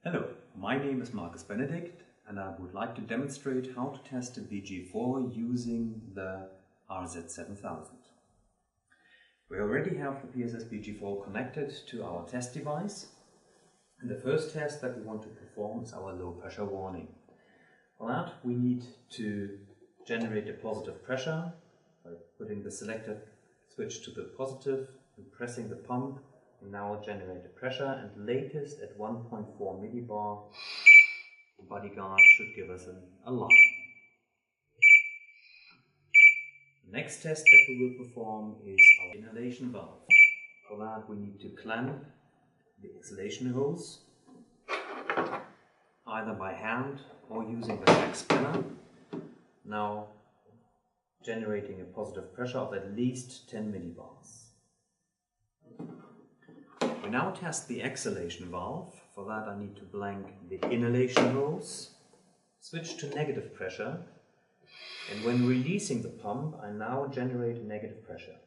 Hello, my name is Marcus Benedict and I would like to demonstrate how to test a BG4 using the RZ7000. We already have the PSS BG4 connected to our test device, and the first test that we want to perform is our low pressure warning. For that we need to generate a positive pressure by putting the selected switch to the positive and pressing the pump. Now generate a pressure, and latest at 1.4 millibar the bodyguard should give us an alarm. The next test that we will perform is our inhalation valve. For that we need to clamp the exhalation hose either by hand or using the back spanner, now generating a positive pressure of at least 10 millibars. We now test the exhalation valve. For that I need to blank the inhalation hose, switch to negative pressure, and when releasing the pump I now generate a negative pressure.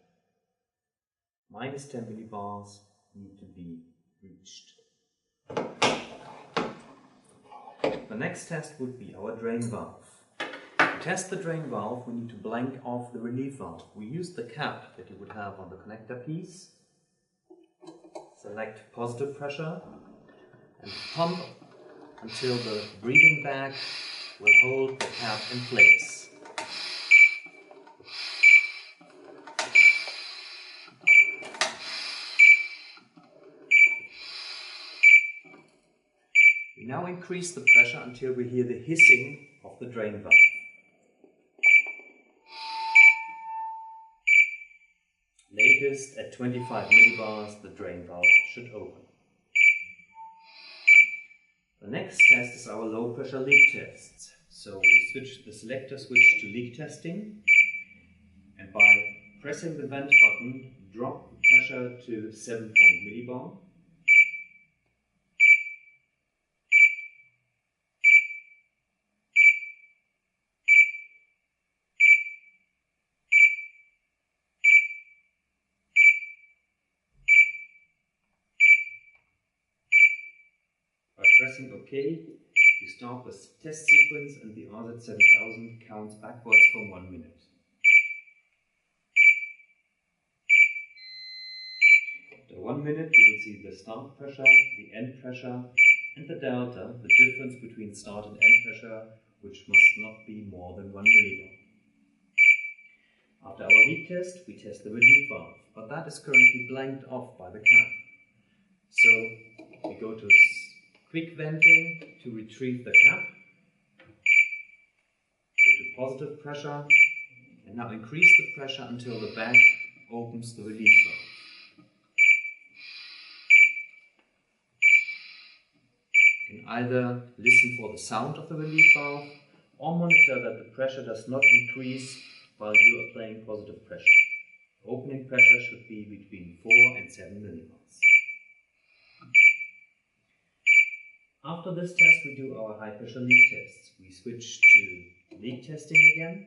Minus 10 millibars need to be reached. The next test would be our drain valve. To test the drain valve we need to blank off the relief valve. We use the cap that you would have on the connector piece. Select positive pressure and pump until the breathing bag will hold the cap in place. We now increase the pressure until we hear the hissing of the drain valve. Latest at 25 millibars the drain valve should open. The next test is our low pressure leak test. So we switch the selector switch to leak testing, and by pressing the vent button drop the pressure to 7 millibar. By pressing OK, you start the test sequence and the RZ7000 counts backwards for 1 minute. After 1 minute you will see the start pressure, the end pressure and the delta, the difference between start and end pressure, which must not be more than 1 millibar. After our leak test we test the relief valve, but that is currently blanked off by the cap. So we go to quick venting to retrieve the cap, go to positive pressure, and now increase the pressure until the bag opens the relief valve. You can either listen for the sound of the relief valve or monitor that the pressure does not increase while you are applying positive pressure. Opening pressure should be between 4 and 7 millibars. After this test we do our high pressure leak tests. We switch to leak testing again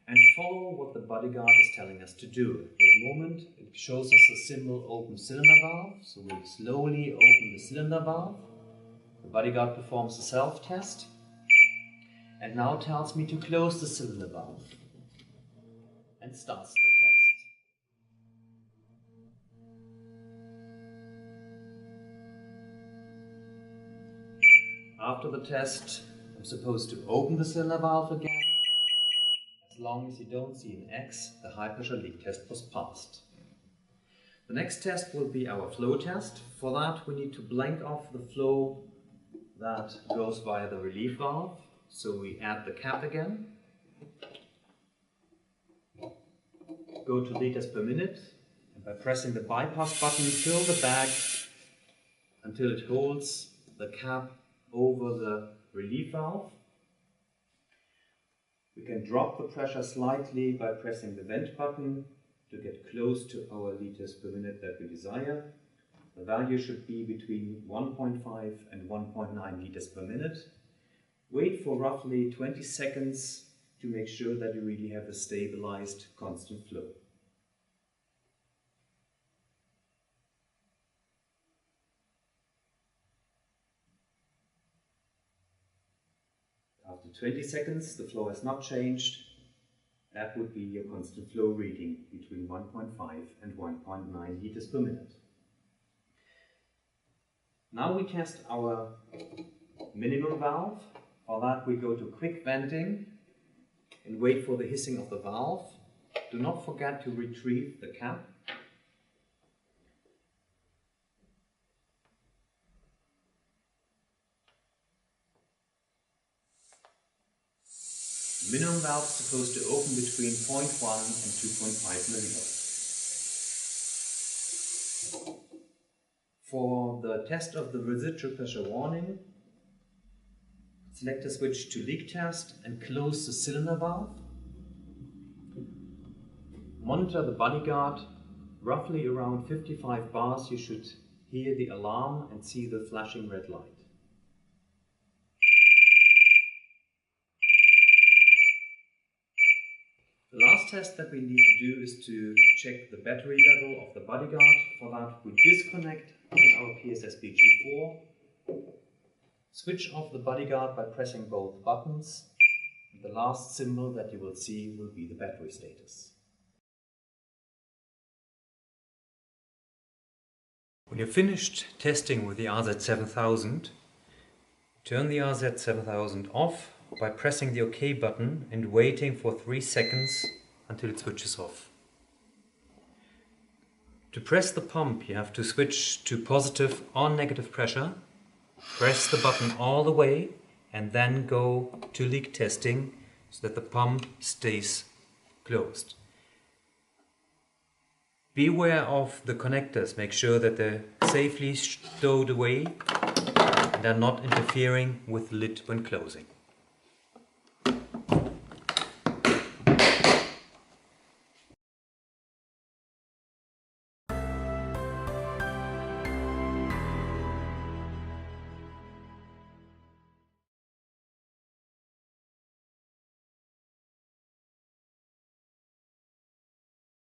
and follow what the bodyguard is telling us to do. At the moment it shows us the symbol open cylinder valve, so we slowly open the cylinder valve. The bodyguard performs a self-test and now tells me to close the cylinder valve and starts the test. After the test, I'm supposed to open the cylinder valve again. As long as you don't see an X, the high pressure leak test was passed. The next test will be our flow test. For that we need to blank off the flow that goes via the relief valve. So we add the cap again. Go to liters per minute, and by pressing the bypass button fill the bag until it holds the cap over the relief valve. We can drop the pressure slightly by pressing the vent button to get close to our liters per minute that we desire. The value should be between 1.5 and 1.9 liters per minute. Wait for roughly 20 seconds to make sure that you really have a stabilized constant flow. 20 seconds, the flow has not changed. That would be your constant flow reading between 1.5 and 1.9 liters per minute. Now we test our minimum valve. For that we go to quick venting and wait for the hissing of the valve. Do not forget to retrieve the cap. Minimum valve is supposed to open between 0.1 and 2.5 millivolts. For the test of the residual pressure warning, select the switch to leak test and close the cylinder valve. Monitor the bodyguard. Roughly around 55 bars you should hear the alarm and see the flashing red light. The last test that we need to do is to check the battery level of the bodyguard. For that we disconnect our PSS BG4, switch off the bodyguard by pressing both buttons, and the last symbol that you will see will be the battery status. When you're finished testing with the RZ7000, turn the RZ7000 off by pressing the OK button and waiting for 3 seconds until it switches off. To press the pump you have to switch to positive or negative pressure, press the button all the way and then go to leak testing so that the pump stays closed. Beware of the connectors, make sure that they're safely stowed away and are not interfering with the lid when closing.